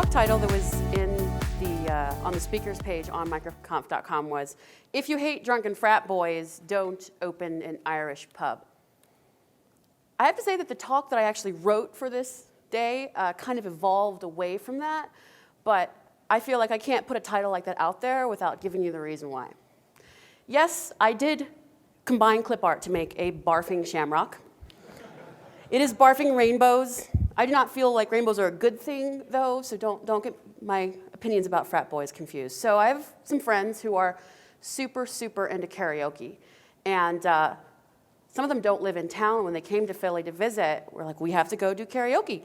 talk title that was on the speakers page on MicroConf.com was, "If you hate drunken frat boys, don't open an Irish pub." I have to say that the talk that I actually wrote for this day kind of evolved away from that, but I feel like I can't put a title like that out there without giving you the reason why. Yes, I did combine clip art to make a barfing shamrock. It is barfing rainbows. I do not feel like rainbows are a good thing, though, so don't get my opinions about frat boys confused. So I have some friends who are super, super into karaoke, and some of them don't live in town. When they came to Philly to visit, we're like, we have to go do karaoke.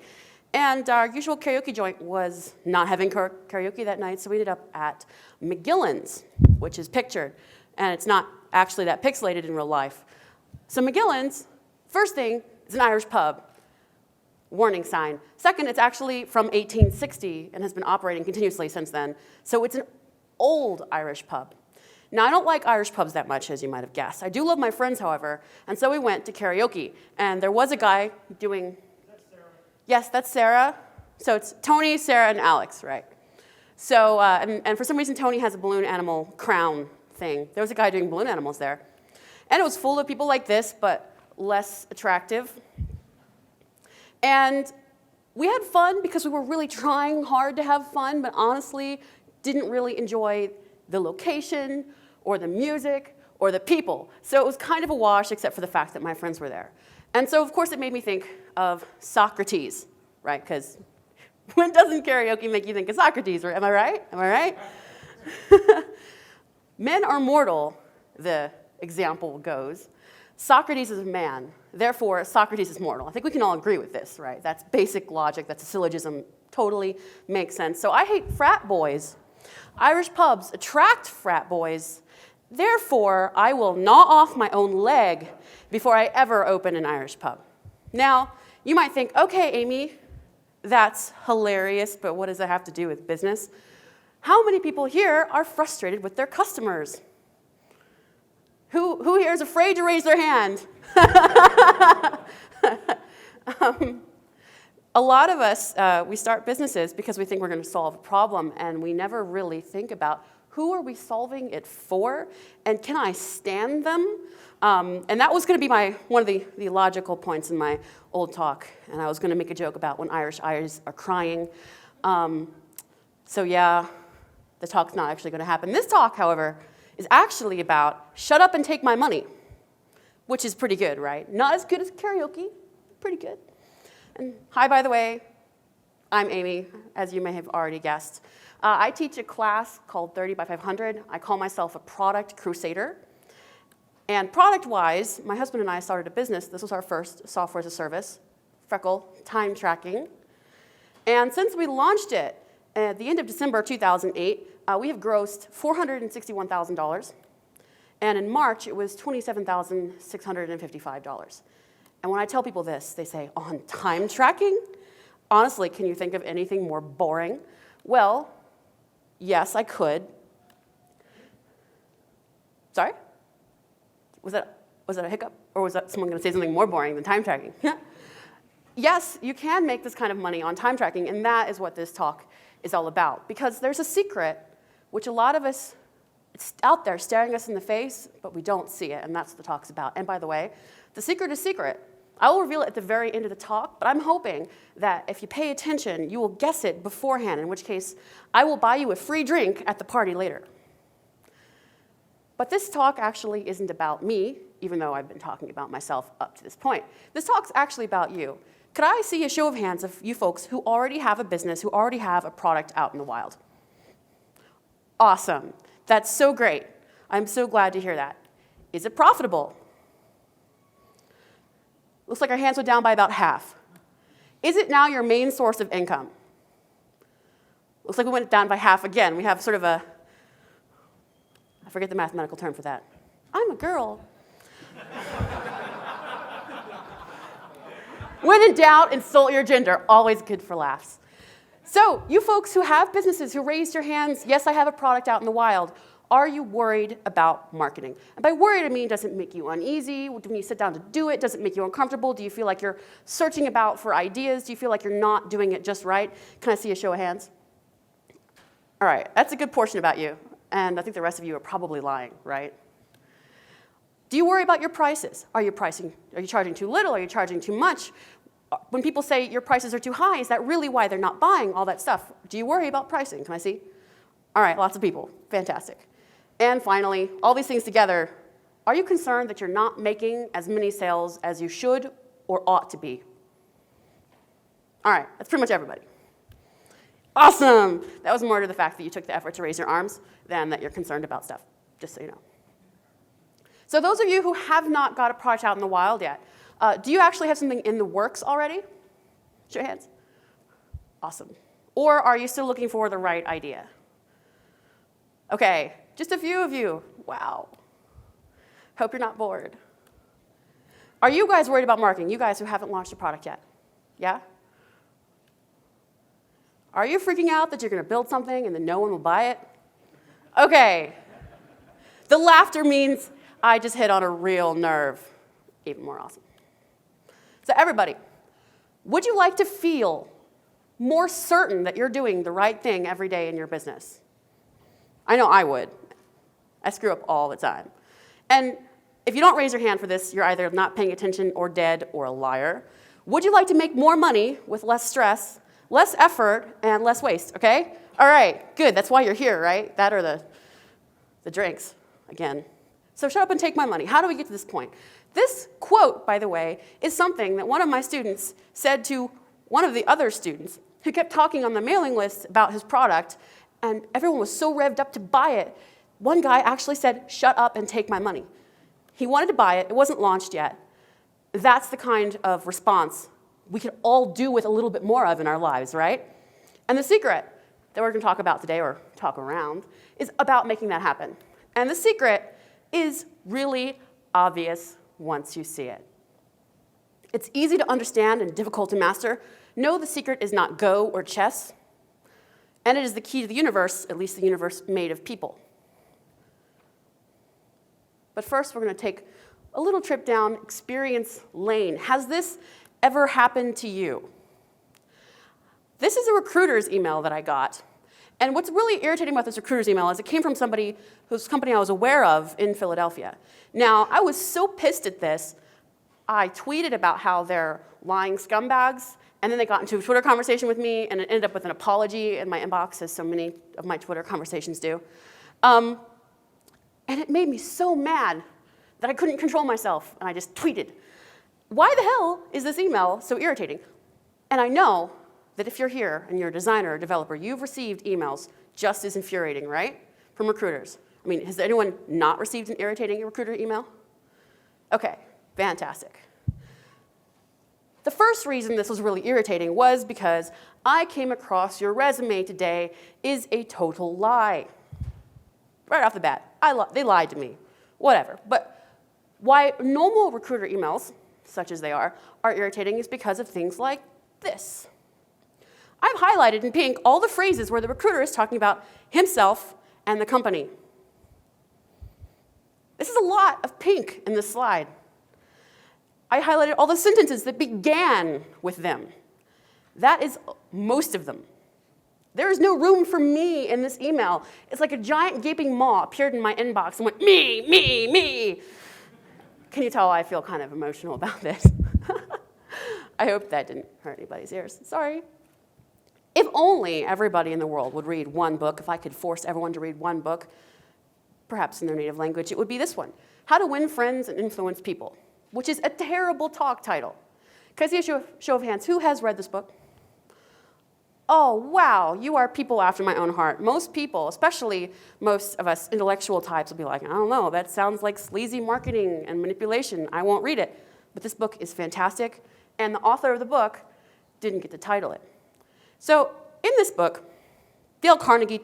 And our usual karaoke joint was not having karaoke that night, so we ended up at McGillen's, which is pictured, and it's not actually that pixelated in real life. So McGillen's, first thing, is an Irish pub. Warning sign. Second, it's actually from 1860 and has been operating continuously since then. So it's an old Irish pub. Now, I don't like Irish pubs that much, as you might have guessed. I do love my friends, however, and so we went to karaoke. And there was a guy doing... That's Sarah. Yes, that's Sarah. So it's Tony, Sarah, and Alex, right? So, and for some reason, Tony has a balloon animal crown thing. There was a guy doing balloon animals there. And it was full of people like this, but less attractive. And we had fun because we were really trying hard to have fun, but honestly didn't really enjoy the location or the music or the people. So it was kind of a wash, except for the fact that my friends were there. And so, of course, it made me think of Socrates, right? Because when doesn't karaoke make you think of Socrates? Am I right? Am I right? Men are mortal, the example goes. Socrates is a man, therefore Socrates is mortal. I think we can all agree with this, right? That's basic logic, that's a syllogism, totally makes sense. So I hate frat boys. Irish pubs attract frat boys, therefore I will gnaw off my own leg before I ever open an Irish pub. Now, you might think, okay, Amy, that's hilarious, but what does that have to do with business? How many people here are frustrated with their customers? Who here is afraid to raise their hand? A lot of us, we start businesses because we think we're going to solve a problem, and we never really think about who are we solving it for, and can I stand them? And that was going to be one of the logical points in my old talk, and I was going to make a joke about when Irish eyes are crying. So yeah, the talk's not actually going to happen. This talk, however, is actually about shut up and take my money, which is pretty good, right? Not as good as karaoke, pretty good. And hi, by the way, I'm Amy, as you may have already guessed. I teach a class called 30 by 500. I call myself a product crusader. And product-wise, my husband and I started a business. This was our first software as a service, Freckle time tracking. And since we launched it at the end of December 2008, we have grossed $461,000, and in March it was $27,655. And when I tell people this, they say, on time tracking? Honestly, can you think of anything more boring? Well, yes, I could. Sorry? Was that a hiccup? Or was that someone going to say something more boring than time tracking? Yes, you can make this kind of money on time tracking, and that is what this talk is all about. Because there's a secret which a lot of us, it's out there staring us in the face, but we don't see it, and that's what the talk's about. And by the way, the secret is secret. I will reveal it at the very end of the talk, but I'm hoping that if you pay attention, you will guess it beforehand, in which case I will buy you a free drink at the party later. But this talk actually isn't about me, even though I've been talking about myself up to this point. This talk's actually about you. Could I see a show of hands of you folks who already have a business, who already have a product out in the wild? Awesome. That's so great. I'm so glad to hear that. Is it profitable? Looks like our hands went down by about half. Is it now your main source of income? Looks like we went down by half again. We have sort of I forget the mathematical term for that. I'm a girl. When in doubt, insult your gender. Always good for laughs. So, you folks who have businesses, who raised your hands, yes, I have a product out in the wild. Are you worried about marketing? And by worried, I mean, does it make you uneasy? When you sit down to do it, does it make you uncomfortable? Do you feel like you're searching about for ideas? Do you feel like you're not doing it just right? Can I see a show of hands? All right, that's a good portion about you, and I think the rest of you are probably lying, right? Do you worry about your prices? Are you charging too little? Are you charging too much? When people say your prices are too high, is that really why they're not buying all that stuff? Do you worry about pricing? Can I see? All right, lots of people. Fantastic. And finally, all these things together, are you concerned that you're not making as many sales as you should or ought to be? All right, that's pretty much everybody. Awesome! That was more to the fact that you took the effort to raise your arms than that you're concerned about stuff, just so you know. So those of you who have not got a product out in the wild yet, do you actually have something in the works already? Show your hands. Awesome. Or are you still looking for the right idea? Okay, just a few of you. Wow. Hope you're not bored. Are you guys worried about marketing? You guys who haven't launched a product yet? Yeah? Are you freaking out that you're going to build something and then no one will buy it? Okay. The laughter means I just hit on a real nerve. Even more awesome. So everybody, would you like to feel more certain that you're doing the right thing every day in your business? I know I would. I screw up all the time. And if you don't raise your hand for this, you're either not paying attention or dead or a liar. Would you like to make more money with less stress, less effort, and less waste, okay? All right, good. That's why you're here, right? That or the drinks, again. So shut up and take my money. How do we get to this point? This quote, by the way, is something that one of my students said to one of the other students who kept talking on the mailing list about his product, and everyone was so revved up to buy it. One guy actually said, shut up and take my money. He wanted to buy it. It wasn't launched yet. That's the kind of response we could all do with a little bit more of in our lives, right? And the secret that we're going to talk about today, or talk around, is about making that happen. And the secret is really obvious once you see it. It's easy to understand and difficult to master. No, the secret is not Go or chess, and it is the key to the universe, at least the universe made of people. But first, we're going to take a little trip down experience lane. Has this ever happened to you? This is a recruiter's email that I got. And what's really irritating about this recruiter's email is it came from somebody whose company I was aware of in Philadelphia. Now, I was so pissed at this, I tweeted about how they're lying scumbags, and then they got into a Twitter conversation with me, and it ended up with an apology in my inbox, as so many of my Twitter conversations do. And it made me so mad that I couldn't control myself, and I just tweeted. Why the hell is this email so irritating? And I know that if you're here and you're a designer or developer, you've received emails just as infuriating, right? From recruiters. I mean, has anyone not received an irritating recruiter email? Okay, fantastic. The first reason this was really irritating was because I came across your resume today is a total lie. Right off the bat, they lied to me. Whatever. But why normal recruiter emails, such as they are irritating is because of things like this. I've highlighted in pink all the phrases where the recruiter is talking about himself and the company. This is a lot of pink in this slide. I highlighted all the sentences that began with them. That is most of them. There is no room for me in this email. It's like a giant gaping maw appeared in my inbox and went, me, me, me. Can you tell I feel kind of emotional about this? I hope that didn't hurt anybody's ears. Sorry. If only everybody in the world would read one book, if I could force everyone to read one book, perhaps in their native language, it would be this one, How to Win Friends and Influence People, which is a terrible talk title. Can I see a show of hands? Who has read this book? Oh, wow, you are people after my own heart. Most people, especially most of us intellectual types, will be like, I don't know, that sounds like sleazy marketing and manipulation. I won't read it. But this book is fantastic, and the author of the book didn't get to title it. So in this book, Dale Carnegie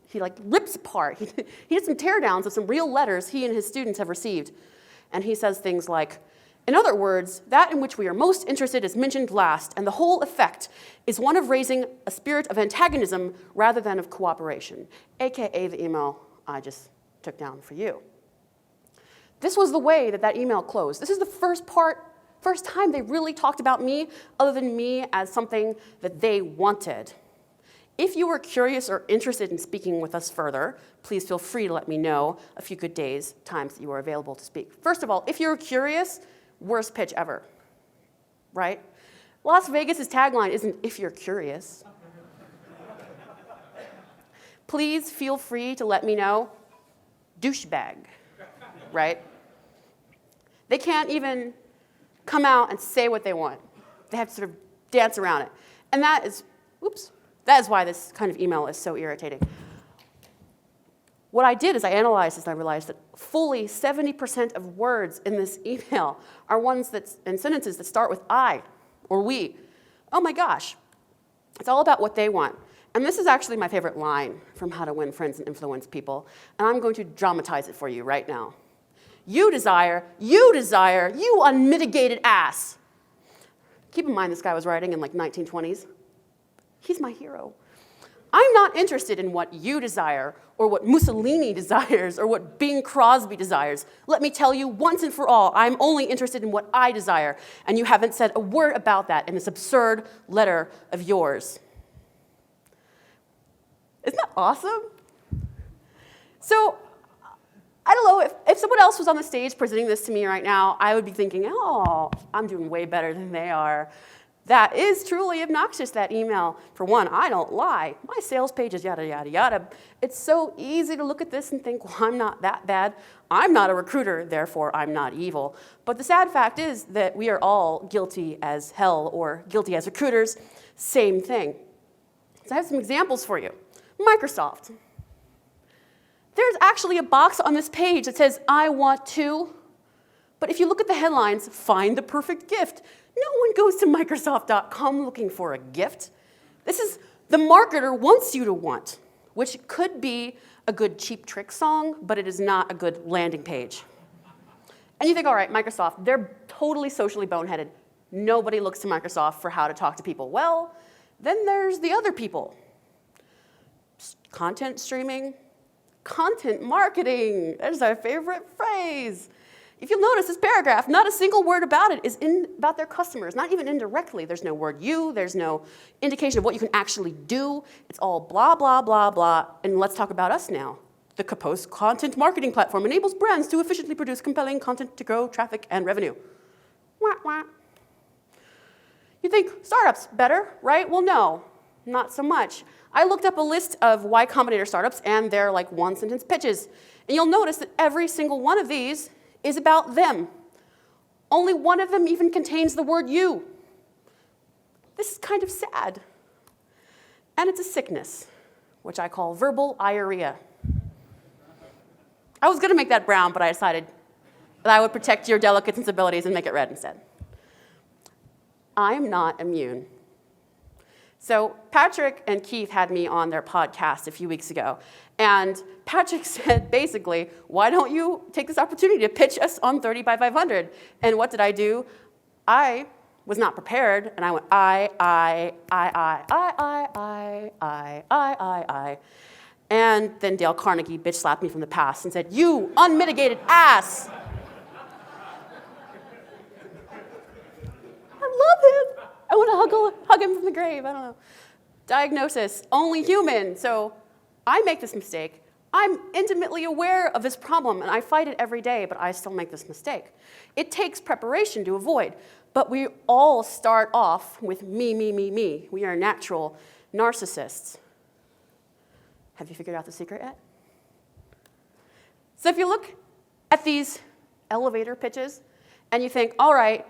he rips apart. He did some teardowns of some real letters he and his students have received. And he says things like, in other words, that in which we are most interested is mentioned last, and the whole effect is one of raising a spirit of antagonism rather than of cooperation, AKA the email I just took down for you. This was the way that email closed. This is the first time they really talked about me, other than me as something that they wanted. If you are curious or interested in speaking with us further, please feel free to let me know a few good days, times that you are available to speak. First of all, if you're curious, worst pitch ever, right? Las Vegas's tagline isn't "if you're curious." Please feel free to let me know, douchebag, right? They can't even come out and say what they want. They have to sort of dance around it. And that is why this kind of email is so irritating. What I did is I analyzed this and I realized that fully 70% of words in this email are ones and sentences that start with I or we. Oh my gosh. It's all about what they want. And this is actually my favorite line from How to Win Friends and Influence People, and I'm going to dramatize it for you right now. You desire, you unmitigated ass. Keep in mind this guy was writing in like 1920s. He's my hero. I'm not interested in what you desire or what Mussolini desires or what Bing Crosby desires. Let me tell you once and for all, I'm only interested in what I desire, and you haven't said a word about that in this absurd letter of yours. Isn't that awesome? So, I don't know, if someone else was on the stage presenting this to me right now, I would be thinking, oh, I'm doing way better than they are. That is truly obnoxious, that email. For one, I don't lie. My sales page is yada, yada, yada. It's so easy to look at this and think, well, I'm not that bad. I'm not a recruiter, therefore I'm not evil. But the sad fact is that we are all guilty as hell or guilty as recruiters. Same thing. So I have some examples for you. Microsoft. There's actually a box on this page that says, I want to. But if you look at the headlines, find the perfect gift. No one goes to Microsoft.com looking for a gift. This is the marketer wants you to want, which could be a good cheap trick song, but it is not a good landing page. And you think, all right, Microsoft, they're totally socially boneheaded. Nobody looks to Microsoft for how to talk to people. Well, then there's the other people. Content streaming, content marketing. That is our favorite phrase. If you'll notice this paragraph, not a single word about it is about their customers, not even indirectly. There's no word you, there's no indication of what you can actually do. It's all blah, blah, blah, blah. And let's talk about us now. The Kapos content marketing platform enables brands to efficiently produce compelling content to grow traffic and revenue. Wah, wah. You think startups better, right? Well, no, not so much. I looked up a list of Y Combinator startups and their like one-sentence pitches. And you'll notice that every single one of these is about them. Only one of them even contains the word you. This is kind of sad. And it's a sickness, which I call verbal diarrhea. I was going to make that brown, but I decided that I would protect your delicate sensibilities and make it red instead. I'm not immune. So Patrick and Keith had me on their podcast a few weeks ago, and Patrick said, basically, why don't you take this opportunity to pitch us on 30 by 500? And what did I do? I was not prepared, and I went, I. And then Dale Carnegie bitch slapped me from the past and said, you unmitigated ass. I love him. I want to hug him from the grave. I don't know. Diagnosis, only human. So I make this mistake. I'm intimately aware of this problem, and I fight it every day, but I still make this mistake. It takes preparation to avoid, but we all start off with me, me, me, me. We are natural narcissists. Have you figured out the secret yet? So if you look at these elevator pitches, and you think, all right,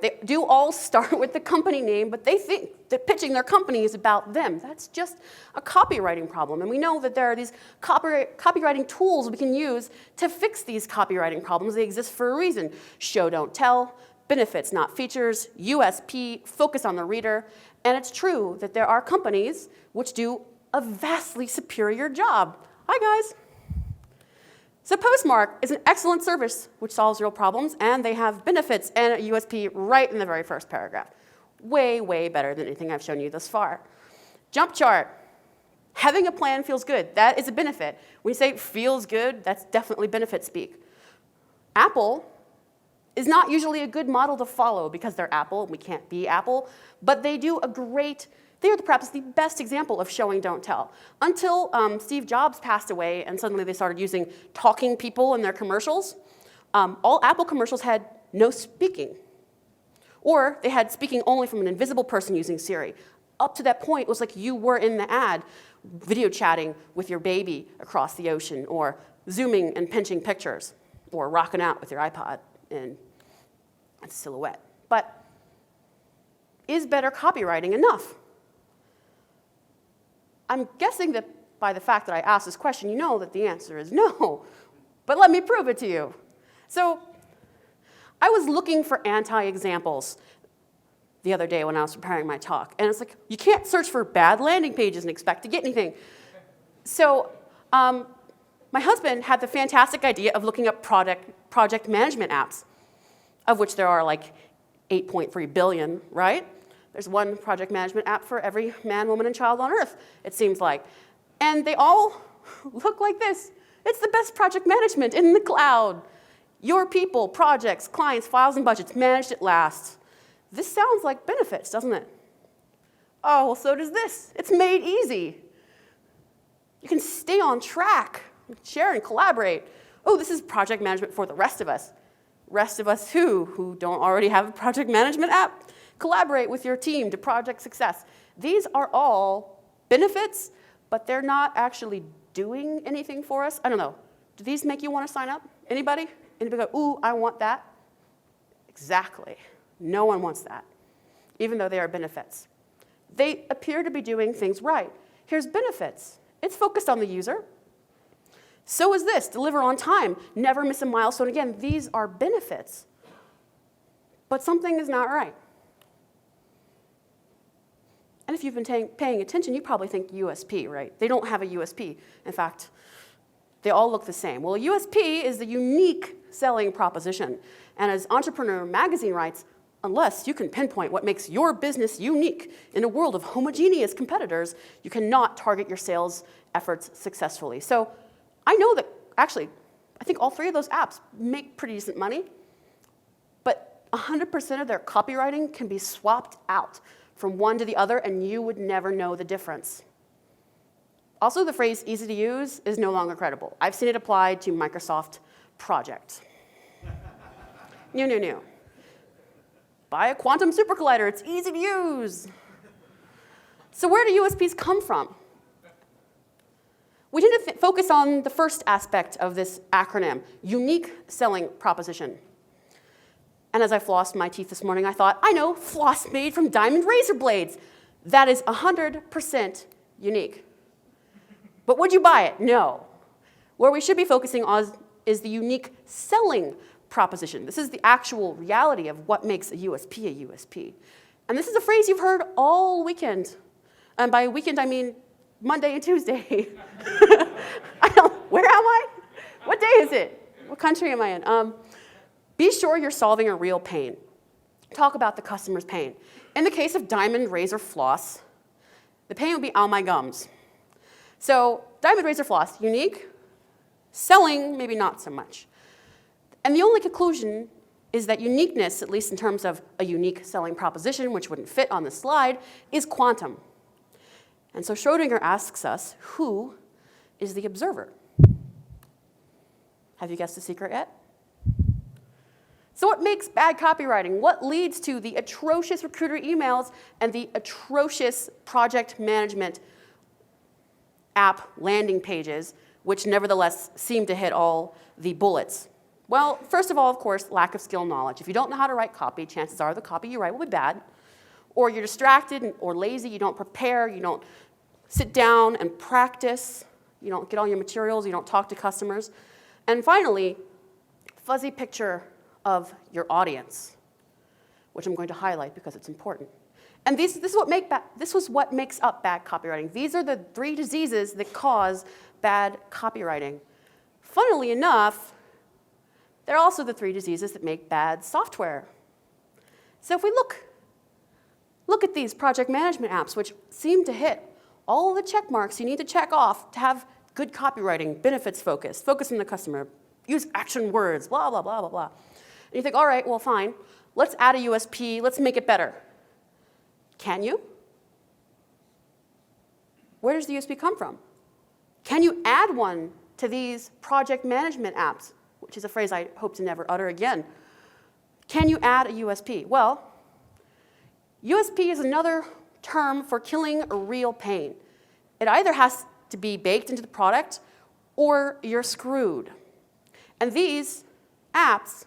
they do all start with the company name, but they think that pitching their company is about them. That's just a copywriting problem. And we know that there are these copywriting tools we can use to fix these copywriting problems. They exist for a reason. Show, don't tell, benefits, not features, USP, focus on the reader. And it's true that there are companies which do a vastly superior job. Hi, guys. So Postmark is an excellent service which solves real problems, and they have benefits and a USP right in the very first paragraph. Way, way better than anything I've shown you thus far. Jump chart. Having a plan feels good. That is a benefit. When you say feels good, that's definitely benefit speak. Apple is not usually a good model to follow because they're Apple and we can't be Apple, but they do a great They are perhaps the best example of showing, don't tell. Until Steve Jobs passed away and suddenly they started using talking people in their commercials, all Apple commercials had no speaking. Or they had speaking only from an invisible person using Siri. Up to that point, it was like you were in the ad, video chatting with your baby across the ocean, or zooming and pinching pictures, or rocking out with your iPod in a silhouette. But is better copywriting enough? I'm guessing that by the fact that I asked this question, you know that the answer is no. But let me prove it to you. So I was looking for anti-examples the other day when I was preparing my talk. And it's like, you can't search for bad landing pages and expect to get anything. So my husband had the fantastic idea of looking up project management apps, of which there are like 8.3 billion, right? There's one project management app for every man, woman, and child on Earth, it seems like. And they all look like this. It's the best project management in the cloud. Your people, projects, clients, files, and budgets managed at last. This sounds like benefits, doesn't it? Oh, well, so does this. It's made easy. You can stay on track, share and collaborate. Oh, this is project management for the rest of us. Rest of us who don't already have a project management app? Collaborate with your team to project success. These are all benefits, but they're not actually doing anything for us. I don't know. Do these make you want to sign up? Anybody? Anybody go, ooh, I want that? Exactly. No one wants that, even though they are benefits. They appear to be doing things right. Here's benefits. It's focused on the user. So is this, deliver on time, never miss a milestone again. These are benefits, but something is not right. And if you've been paying attention, you probably think USP, right? They don't have a USP. In fact, they all look the same. Well, a USP is the unique selling proposition. And as Entrepreneur Magazine writes, unless you can pinpoint what makes your business unique in a world of homogeneous competitors, you cannot target your sales efforts successfully. So I know that, actually, I think all three of those apps make pretty decent money, but 100% of their copywriting can be swapped out from one to the other, and you would never know the difference. Also, the phrase easy to use is no longer credible. I've seen it applied to Microsoft Project. New. Buy a quantum super collider, it's easy to use. So where do USPs come from? We tend to focus on the first aspect of this acronym, unique selling proposition. And as I flossed my teeth this morning, I thought, I know, floss made from diamond razor blades. That is 100% unique. But would you buy it? No. Where we should be focusing on is the unique selling proposition. This is the actual reality of what makes a USP a USP. And this is a phrase you've heard all weekend. And by weekend, I mean Monday and Tuesday. Where am I? What day is it? What country am I in? Be sure you're solving a real pain. Talk about the customer's pain. In the case of diamond razor floss, the pain would be, oh, my gums. So diamond razor floss, unique. Selling, maybe not so much. And the only conclusion is that uniqueness, at least in terms of a unique selling proposition, which wouldn't fit on the slide, is quantum. And so Schrodinger asks us, who is the observer? Have you guessed the secret yet? So what makes bad copywriting? What leads to the atrocious recruiter emails and the atrocious project management app landing pages, which nevertheless seem to hit all the bullets? Well, first of all, of course, lack of skill knowledge. If you don't know how to write copy, chances are the copy you write will be bad. Or you're distracted or lazy, you don't prepare, you don't sit down and practice, you don't get all your materials, you don't talk to customers. And finally, fuzzy picture of your audience, which I'm going to highlight because it's important. And this was what makes up bad copywriting. These are the 3 diseases that cause bad copywriting. Funnily enough, they're also the 3 diseases that make bad software. So if we look at these project management apps, which seem to hit all the check marks you need to check off to have good copywriting, benefits focused, focus on the customer, use action words, blah, blah, blah, blah, blah. And you think, all right, well, fine. Let's add a USP. Let's make it better. Can you? Where does the USP come from? Can you add one to these project management apps, which is a phrase I hope to never utter again? Can you add a USP? Well, USP is another term for killing a real pain. It either has to be baked into the product or you're screwed. And these apps,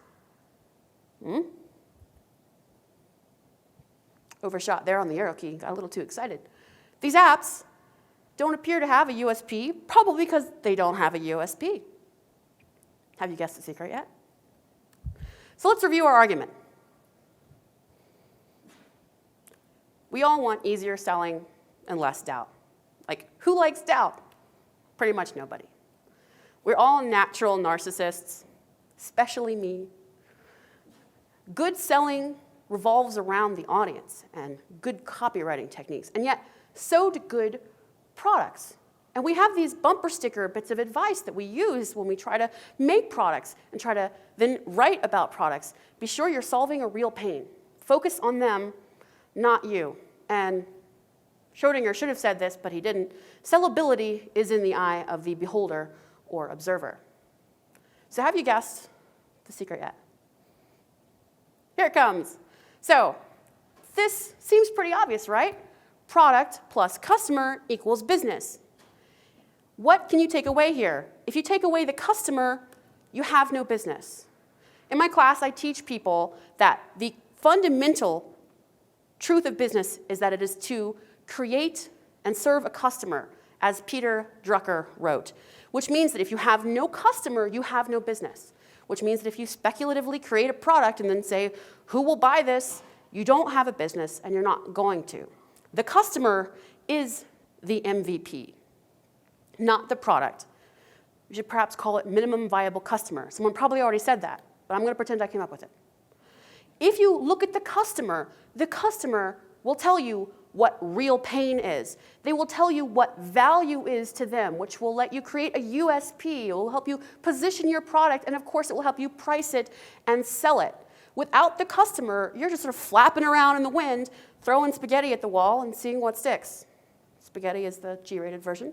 overshot there on the arrow key, got a little too excited. These apps don't appear to have a USP, probably because they don't have a USP. Have you guessed the secret yet? So let's review our argument. We all want easier selling and less doubt. Like, who likes doubt? Pretty much nobody. We're all natural narcissists, especially me. Good selling revolves around the audience and good copywriting techniques, and yet so do good products. And we have these bumper sticker bits of advice that we use when we try to make products and try to then write about products. Be sure you're solving a real pain. Focus on them, not you. And Schrodinger should have said this, but he didn't. Sellability is in the eye of the beholder or observer. So have you guessed the secret yet? Here it comes. So this seems pretty obvious, right? Product plus customer equals business. What can you take away here? If you take away the customer, you have no business. In my class, I teach people that the fundamental truth of business is that it is to create and serve a customer, as Peter Drucker wrote, which means that if you have no customer, you have no business, which means that if you speculatively create a product and then say, who will buy this, you don't have a business and you're not going to. The customer is the MVP, not the product. We should perhaps call it minimum viable customer. Someone probably already said that, but I'm going to pretend I came up with it. If you look at the customer will tell you what real pain is. They will tell you what value is to them, which will let you create a USP. It will help you position your product, and of course, it will help you price it and sell it. Without the customer, you're just sort of flapping around in the wind, throwing spaghetti at the wall and seeing what sticks. Spaghetti is the G-rated version.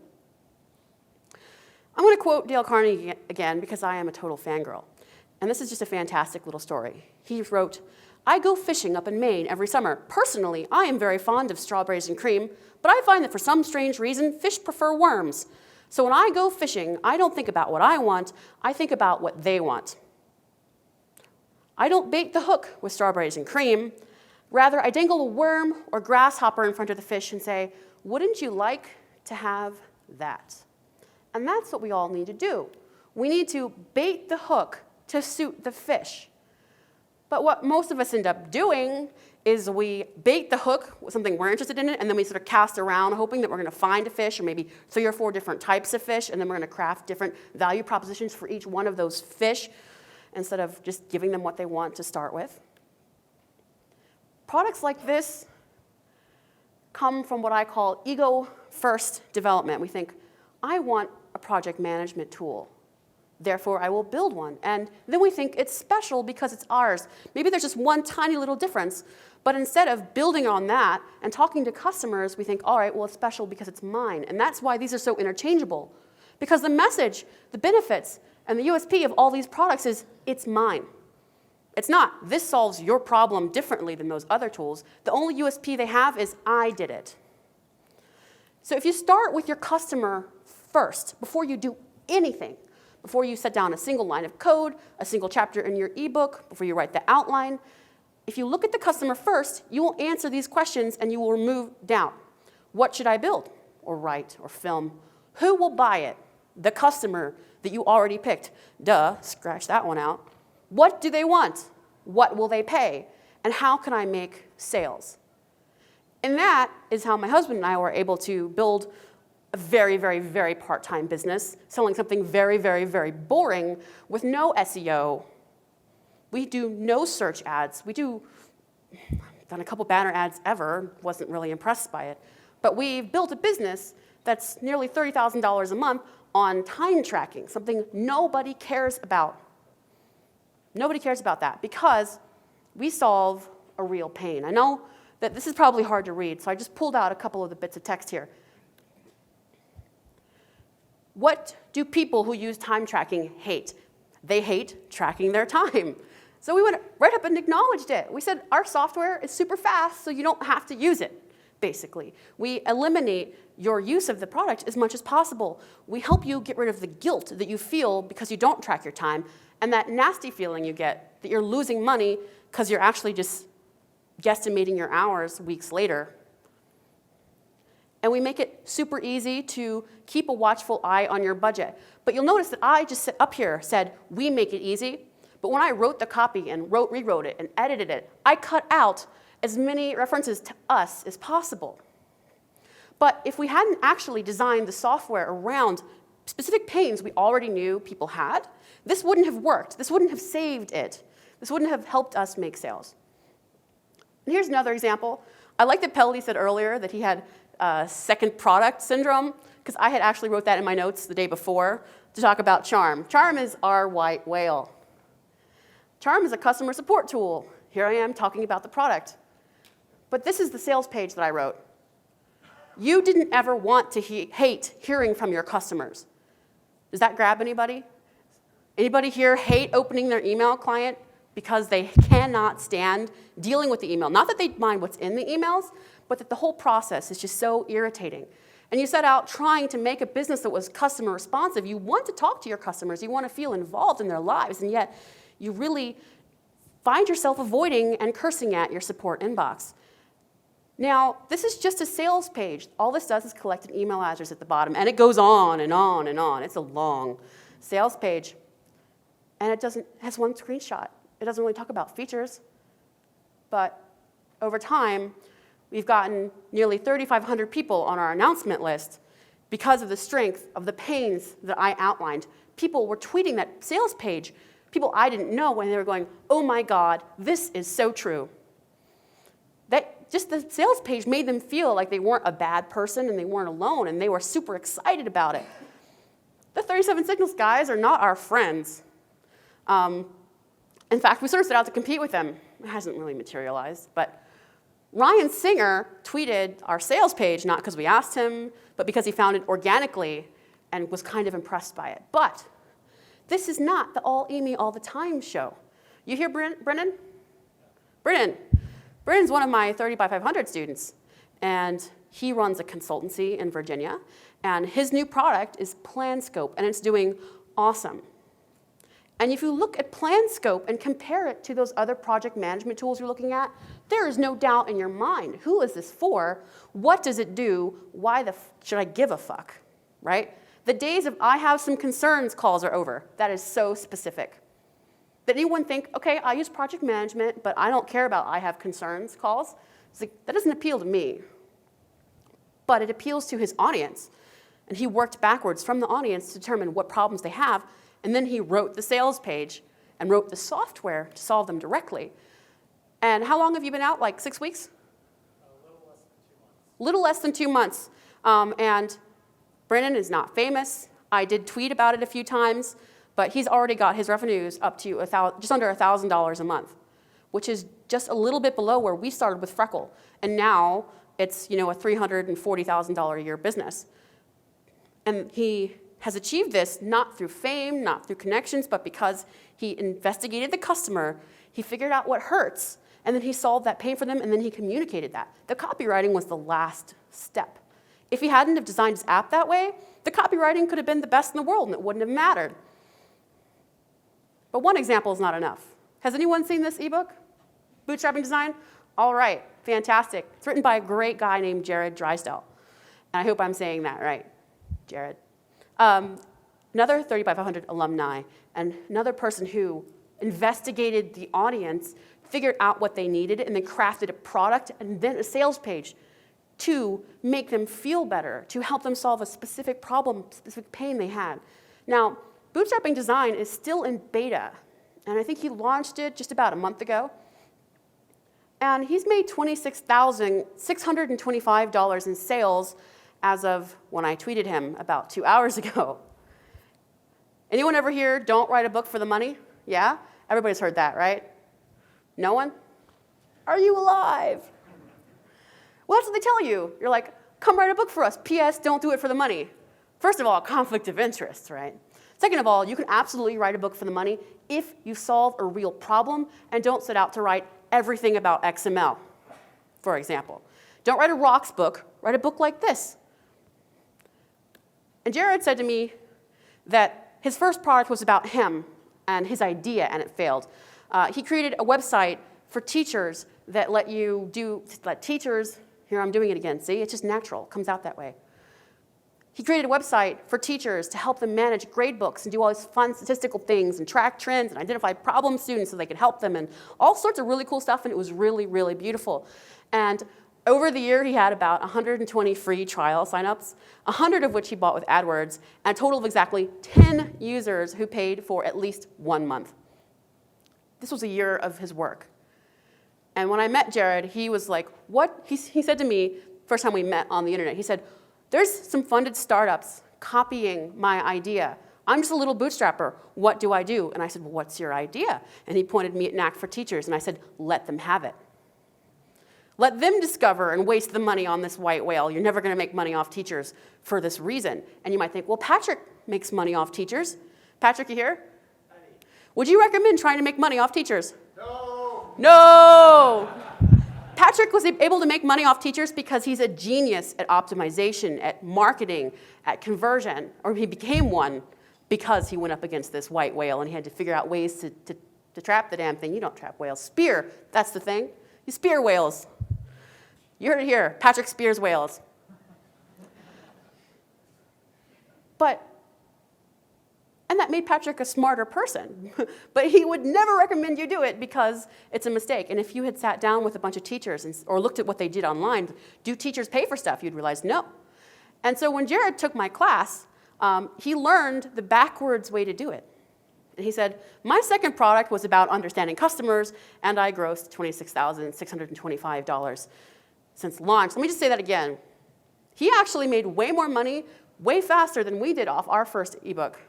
I'm going to quote Dale Carnegie again because I am a total fangirl. And this is just a fantastic little story. He wrote, I go fishing up in Maine every summer. Personally, I am very fond of strawberries and cream, but I find that for some strange reason, fish prefer worms. So when I go fishing, I don't think about what I want, I think about what they want. I don't bait the hook with strawberries and cream. Rather, I dangle a worm or grasshopper in front of the fish and say, wouldn't you like to have that? And that's what we all need to do. We need to bait the hook to suit the fish. But what most of us end up doing is we bait the hook with something we're interested in, and then we sort of cast around hoping that we're going to find a fish, or maybe 3 or 4 different types of fish, and then we're going to craft different value propositions for each one of those fish instead of just giving them what they want to start with. Products like this come from what I call ego-first development. We think, I want a project management tool. Therefore, I will build one. And then we think it's special because it's ours. Maybe there's just one tiny little difference, but instead of building on that and talking to customers, we think, all right, well, it's special because it's mine. And that's why these are so interchangeable. Because the message, the benefits, and the USP of all these products is, it's mine. It's not, this solves your problem differently than those other tools. The only USP they have is, I did it. So if you start with your customer first, before you do anything, before you set down a single line of code, a single chapter in your ebook, before you write the outline, if you look at the customer first, you will answer these questions and you will remove doubt. What should I build, or write, or film? Who will buy it? The customer that you already picked. Duh, scratch that one out. What do they want? What will they pay? And how can I make sales? And that is how my husband and I were able to build a very, very, very part-time business, selling something very, very, very boring with no SEO. We do no search ads. I've done a couple banner ads ever, wasn't really impressed by it. But we've built a business that's nearly $30,000 a month on time tracking, something nobody cares about. Nobody cares about that because we solve a real pain. I know that this is probably hard to read, so I just pulled out a couple of the bits of text here. What do people who use time tracking hate? They hate tracking their time. So we went right up and acknowledged it. We said, our software is super fast, so you don't have to use it, basically. We eliminate your use of the product as much as possible. We help you get rid of the guilt that you feel because you don't track your time, and that nasty feeling you get that you're losing money because you're actually just guesstimating your hours weeks later. And we make it super easy to keep a watchful eye on your budget. But you'll notice that I just up here said, we make it easy. But when I wrote the copy and rewrote it and edited it, I cut out as many references to us as possible. But if we hadn't actually designed the software around specific pains we already knew people had, this wouldn't have worked. This wouldn't have saved it. This wouldn't have helped us make sales. And here's another example. I like that Pelly said earlier that he had second product syndrome, because I had actually wrote that in my notes the day before to talk about Charm. Charm is our white whale. Charm is a customer support tool. Here I am talking about the product. But this is the sales page that I wrote. You didn't ever want to hate hearing from your customers. Does that grab anybody? Anybody here hate opening their email client because they cannot stand dealing with the email? Not that they mind what's in the emails, but that the whole process is just so irritating. And you set out trying to make a business that was customer responsive. You want to talk to your customers. You want to feel involved in their lives. And yet, you really find yourself avoiding and cursing at your support inbox. Now, this is just a sales page. All this does is collect an email address at the bottom. And it goes on and on and on. It's a long sales page. And it has one screenshot. It doesn't really talk about features. But over time, we've gotten nearly 3,500 people on our announcement list because of the strength of the pains that I outlined. People were tweeting that sales page, people I didn't know, when they were going, oh my God, this is so true. Just the sales page made them feel like they weren't a bad person and they weren't alone, and they were super excited about it. The 37 Signals guys are not our friends. In fact, we sort of set out to compete with them. It hasn't really materialized, but Ryan Singer tweeted our sales page, not because we asked him, but because he found it organically and was kind of impressed by it. But this is not the all Amy all the time show. You hear Brennan? Brennan's one of my 30 by 500 students, and he runs a consultancy in Virginia, and his new product is PlanScope, and it's doing awesome. And if you look at PlanScope and compare it to those other project management tools you're looking at, there is no doubt in your mind, who is this for? What does it do? Why should I give a fuck, right? The days of I have some concerns calls are over. That is so specific. Did anyone think, okay, I use project management, but I don't care about I have concerns calls? It's like, that doesn't appeal to me. But it appeals to his audience. And he worked backwards from the audience to determine what problems they have, and then he wrote the sales page and wrote the software to solve them directly. And how long have you been out? Like 6 weeks? A little less than 2 months. And Brennan is not famous. I did tweet about it a few times, but he's already got his revenues up to just under $1,000 a month, which is just a little bit below where we started with Freckle. And now it's a $340,000 a year business. And he has achieved this not through fame, not through connections, but because he investigated the customer, he figured out what hurts, and then he solved that pain for them, and then he communicated that. The copywriting was the last step. If he hadn't have designed his app that way, the copywriting could have been the best in the world, and it wouldn't have mattered. But one example is not enough. Has anyone seen this ebook? Bootstrapping Design? All right, fantastic. It's written by a great guy named Jared Drysdale. And I hope I'm saying that right, Jared. Another 30 by 500 alumni, and another person who investigated the audience, figured out what they needed, and then crafted a product and then a sales page to make them feel better, to help them solve a specific problem, specific pain they had. Now, Bootstrapping Design is still in beta, and I think he launched it just about a month ago. And he's made $26,625 in sales as of when I tweeted him about 2 hours ago. Anyone ever here, don't write a book for the money? Yeah? Everybody's heard that, right? No one? Are you alive? Well, that's what they tell you. You're like, come write a book for us. P.S. Don't do it for the money. First of all, conflict of interest, right? Second of all, you can absolutely write a book for the money if you solve a real problem and don't set out to write everything about XML, for example. Don't write a rocks book, write a book like this. And Jared said to me that his first product was about him and his idea, and it failed. He created a website for teachers that let teachers, here I'm doing it again, see, it's just natural, it comes out that way. He created a website for teachers to help them manage grade books and do all these fun statistical things and track trends and identify problem students so they could help them and all sorts of really cool stuff, and it was really, really beautiful. And over the year, he had about 120 free trial signups, 100 of which he bought with AdWords, and a total of exactly 10 users who paid for at least 1 month. This was a year of his work. And when I met Jared, he was like, what? He said to me, first time we met on the internet, he said, there's some funded startups copying my idea. I'm just a little bootstrapper. What do I do? And I said, well, what's your idea? And he pointed me at Knack for Teachers, and I said, let them have it. Let them discover and waste the money on this white whale. You're never going to make money off teachers for this reason. And you might think, well, Patrick makes money off teachers. Patrick, you here? Would you recommend trying to make money off teachers? No. No. Patrick was able to make money off teachers because he's a genius at optimization, at marketing, at conversion, or he became one because he went up against this white whale and he had to figure out ways to trap the damn thing. You don't trap whales. Spear, that's the thing. You spear whales. You heard it here. Patrick spears whales. And that made Patrick a smarter person. But he would never recommend you do it because it's a mistake. And if you had sat down with a bunch of teachers or looked at what they did online, do teachers pay for stuff? You'd realize no. And so when Jared took my class, he learned the backwards way to do it. And he said, my second product was about understanding customers, and I grossed $26,625 since launch. Let me just say that again. He actually made way more money, way faster than we did off our first ebook.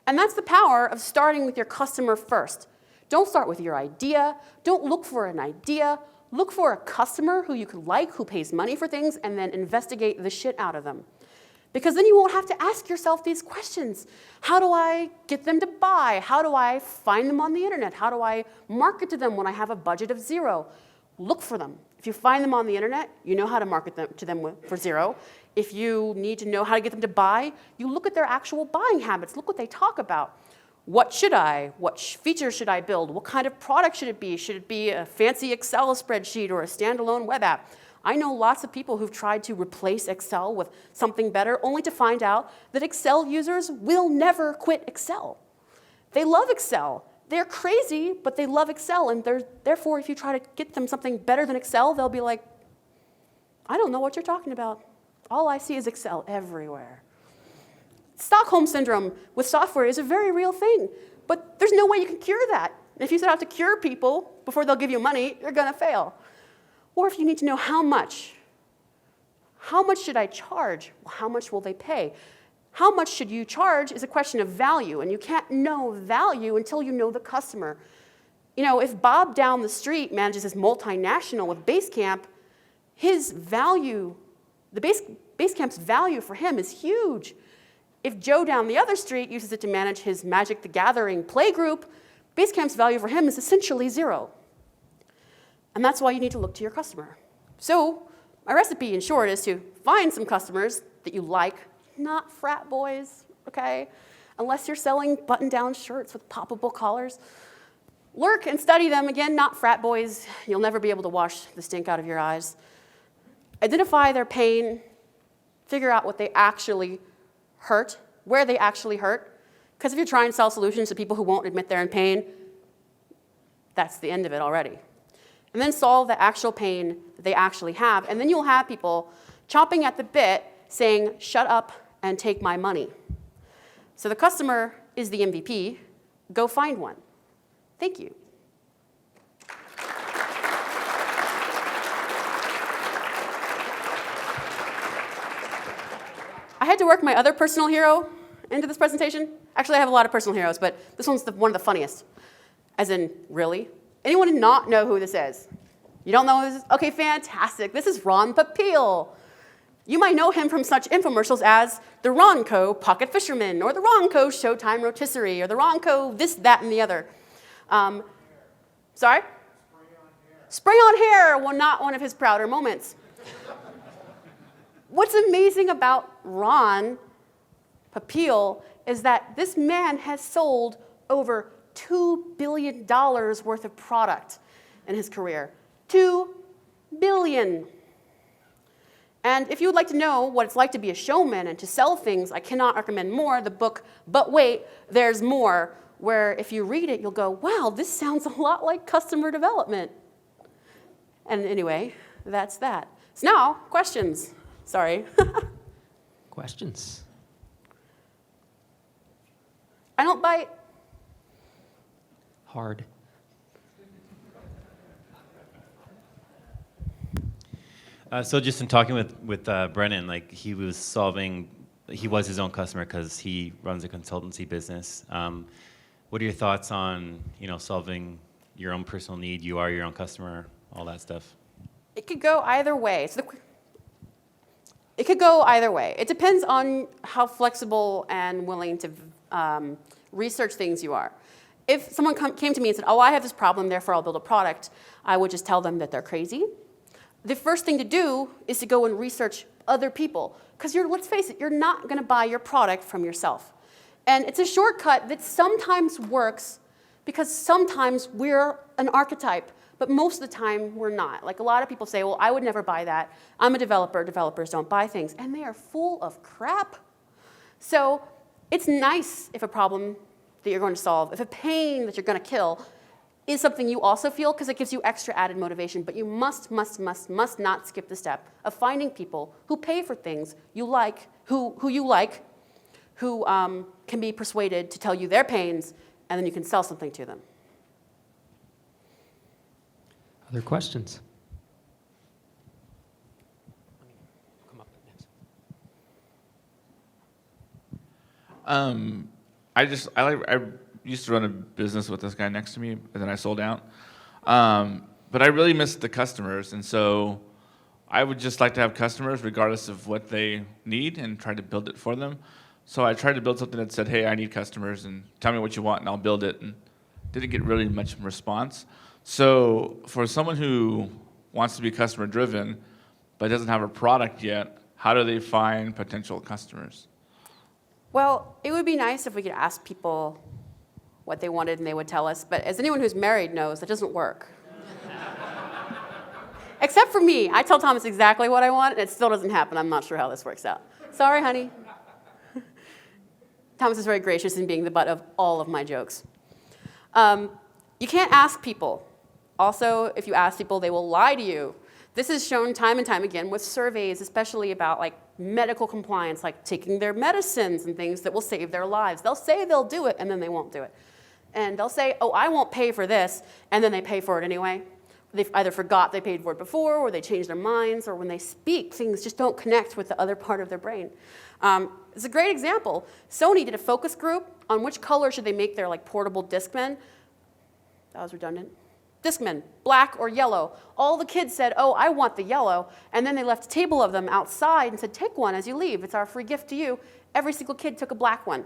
And that's the power of starting with your customer first. Don't start with your idea. Don't look for an idea. Look for a customer who you could like, who pays money for things, and then investigate the shit out of them. Because then you won't have to ask yourself these questions. How do I get them to buy? How do I find them on the internet? How do I market to them when I have a budget of $0? Look for them. If you find them on the internet, you know how to market them to them for $0. If you need to know how to get them to buy, you look at their actual buying habits. Look what they talk about. What should I? What features should I build? What kind of product should it be? Should it be a fancy Excel spreadsheet or a standalone web app? I know lots of people who've tried to replace Excel with something better, only to find out that Excel users will never quit Excel. They love Excel. They're crazy, but they love Excel, and therefore, if you try to get them something better than Excel, they'll be like, I don't know what you're talking about. All I see is Excel everywhere. Stockholm Syndrome with software is a very real thing, but there's no way you can cure that. If you set out to cure people before they'll give you money, you're going to fail. Or if you need to know how much should I charge? Well, how much will they pay? How much should you charge is a question of value, and you can't know value until you know the customer. You know, if Bob down the street manages his multinational with Basecamp, his value, Basecamp's value for him is huge. If Joe down the other street uses it to manage his Magic the Gathering playgroup, Basecamp's value for him is essentially $0. And that's why you need to look to your customer. So my recipe, in short, is to find some customers that you like, not frat boys, okay? Unless you're selling button-down shirts with poppable collars. Lurk and study them. Again, not frat boys. You'll never be able to wash the stink out of your eyes. Identify their pain. Figure out what they actually hurt, where they actually hurt. Because if you're trying to sell solutions to people who won't admit they're in pain, that's the end of it already. And then solve the actual pain that they actually have. And then you'll have people chomping at the bit saying, shut up and take my money. So the customer is the MVP. Go find one. Thank you. I had to work my other personal hero into this presentation. Actually, I have a lot of personal heroes, but this one's one of the funniest. As in, really? Anyone not know who this is? You don't know who this is? Okay, fantastic. This is Ron Popeil. You might know him from such infomercials as the Ronco Pocket Fisherman, or the Ronco Showtime Rotisserie, or the Ronco this, that, and the other. Sorry? Spray on hair, well, not one of his prouder moments. What's amazing about Ron Popeil is that this man has sold over $2 billion worth of product in his career. $2 billion. And if you would like to know what it's like to be a showman and to sell things, I cannot recommend more the book, But Wait, There's More, where if you read it, you'll go, wow, this sounds a lot like customer development. And anyway, that's that. So now, questions. Sorry. Questions? I don't bite. Hard. So just in talking with Brennan, like he was his own customer because he runs a consultancy business. What are your thoughts on, solving your own personal need? You are your own customer, all that stuff. It could go either way. It could go either way. It depends on how flexible and willing to research things you are. If someone came to me and said, oh, I have this problem, therefore I'll build a product, I would just tell them that they're crazy. The first thing to do is to go and research other people. Because let's face it, you're not going to buy your product from yourself. And it's a shortcut that sometimes works because sometimes we're an archetype, but most of the time we're not. Like a lot of people say, well, I would never buy that. I'm a developer. Developers don't buy things. And they are full of crap. So it's nice if a problem that you're going to solve, if a pain that you're going to kill is something you also feel, because it gives you extra added motivation. But you must not skip the step of finding people who pay for things you like, who can be persuaded to tell you their pains, and then you can sell something to them. Other questions? Come up next. I used to run a business with this guy next to me, and then I sold out. But I really missed the customers, and so I would just like to have customers regardless of what they need and try to build it for them. So I tried to build something that said, hey, I need customers, and tell me what you want, and I'll build it, and didn't get really much response. So for someone who wants to be customer-driven but doesn't have a product yet, how do they find potential customers? Well, it would be nice if we could ask people what they wanted and they would tell us, but as anyone who's married knows, that doesn't work. Except for me. I tell Thomas exactly what I want, and it still doesn't happen. I'm not sure how this works out. Sorry, honey. Thomas is very gracious in being the butt of all of my jokes. You can't ask people. Also, if you ask people, they will lie to you. This is shown time and time again with surveys, especially about medical compliance, like taking their medicines and things that will save their lives. They'll say they'll do it, and then they won't do it. And they'll say, oh, I won't pay for this, and then they pay for it anyway. They either forgot they paid for it before, or they changed their minds, or when they speak, things just don't connect with the other part of their brain. It's a great example. Sony did a focus group on which color should they make their portable Discman. That was redundant. Discman, black or yellow. All the kids said, oh, I want the yellow. And then they left a table of them outside and said, take one as you leave. It's our free gift to you. Every single kid took a black one.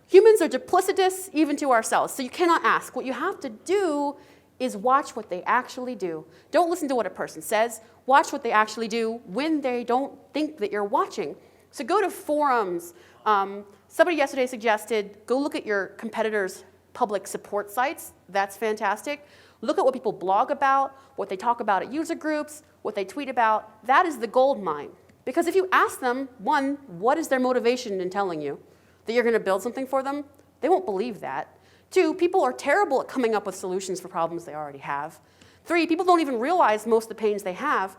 Humans are duplicitous even to ourselves, so you cannot ask. What you have to do is watch what they actually do. Don't listen to what a person says. Watch what they actually do when they don't think that you're watching. So go to forums. Somebody yesterday suggested, go look at your competitors' public support sites. That's fantastic. Look at what people blog about, what they talk about at user groups, what they tweet about. That is the gold mine. Because if you ask them, one, what is their motivation in telling you that you're going to build something for them, they won't believe that. Two, people are terrible at coming up with solutions for problems they already have. Three, people don't even realize most of the pains they have.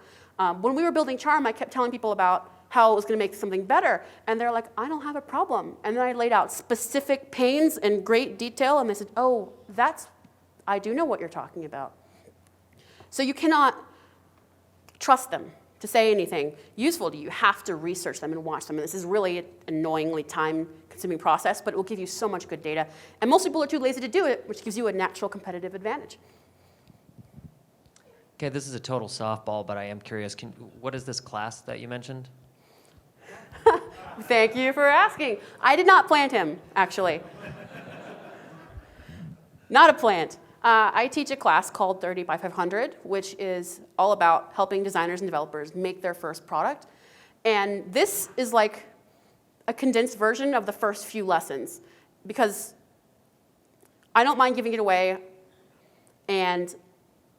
When we were building Charm, I kept telling people about how it was going to make something better. And they're like, I don't have a problem. And then I laid out specific pains in great detail, and they said, oh, I do know what you're talking about. So you cannot trust them to say anything useful to you. You have to research them and watch them. And this is really an annoyingly time-consuming process, but it will give you so much good data. And most people are too lazy to do it, which gives you a natural competitive advantage. Okay, this is a total softball, but I am curious. What is this class that you mentioned? Thank you for asking. I did not plant him, actually. Not a plant. I teach a class called 30 by 500, which is all about helping designers and developers make their first product. And this is like a condensed version of the first few lessons, because I don't mind giving it away, and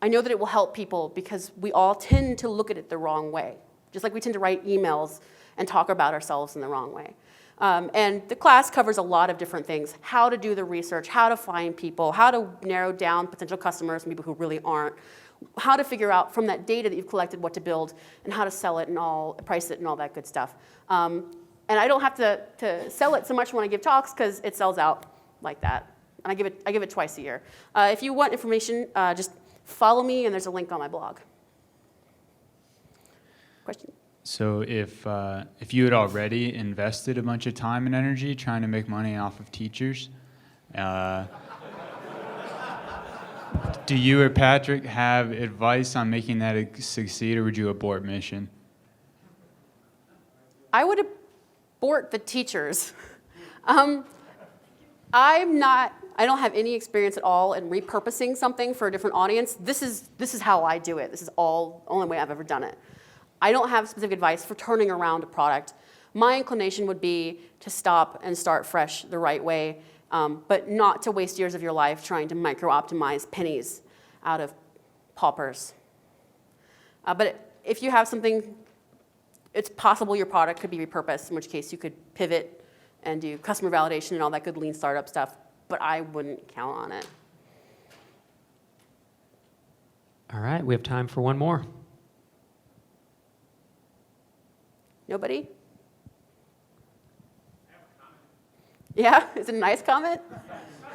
I know that it will help people because we all tend to look at it the wrong way, just like we tend to write emails and talk about ourselves in the wrong way. And the class covers a lot of different things: how to do the research, how to find people, how to narrow down potential customers and people who really aren't, how to figure out from that data that you've collected what to build, and how to sell it and price it and all that good stuff. And I don't have to sell it so much when I give talks because it sells out like that. And I give it twice a year. If you want information, just follow me, and there's a link on my blog. Question? So if you had already invested a bunch of time and energy trying to make money off of teachers, do you or Patrick have advice on making that succeed, or would you abort mission? I would abort the teachers. I don't have any experience at all in repurposing something for a different audience. This is how I do it. This is only way I've ever done it. I don't have specific advice for turning around a product. My inclination would be to stop and start fresh the right way, but not to waste years of your life trying to micro-optimize pennies out of paupers. But if you have something, it's possible your product could be repurposed, in which case you could pivot and do customer validation and all that good lean startup stuff, but I wouldn't count on it. All right, we have time for one more. Nobody? Yeah, is it a nice comment?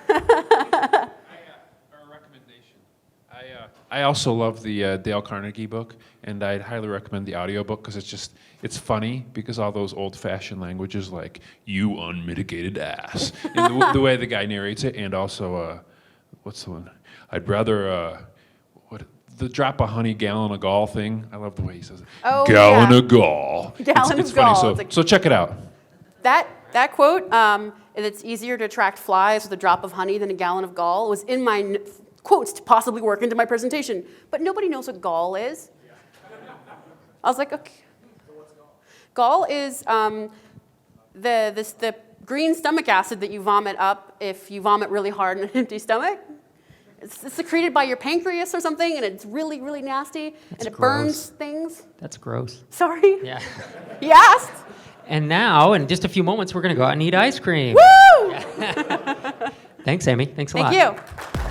Or a recommendation. I also love the Dale Carnegie book, and I'd highly recommend the audiobook because it's funny because all those old-fashioned languages like "you unmitigated ass" and the way the guy narrates it, and also what's the one? I'd rather the drop of honey, gallon of gall thing. I love the way he says it. Oh, gallon yeah. of gall. Gallon it's of funny. gall. So check it out. That quote, it's easier to attract flies with a drop of honey than a gallon of gall, was in my quotes to possibly work into my presentation. But nobody knows what gall is. I was like, okay. Gall is the green stomach acid that you vomit up if you vomit really hard on an empty stomach. It's secreted by your pancreas or something, and it's really, really nasty, and it burns things. That's gross. Sorry? Yeah. He asked. And now, in just a few moments, we're going to go out and eat ice cream. Woo! Thanks, Amy. Thanks a lot. Thank you.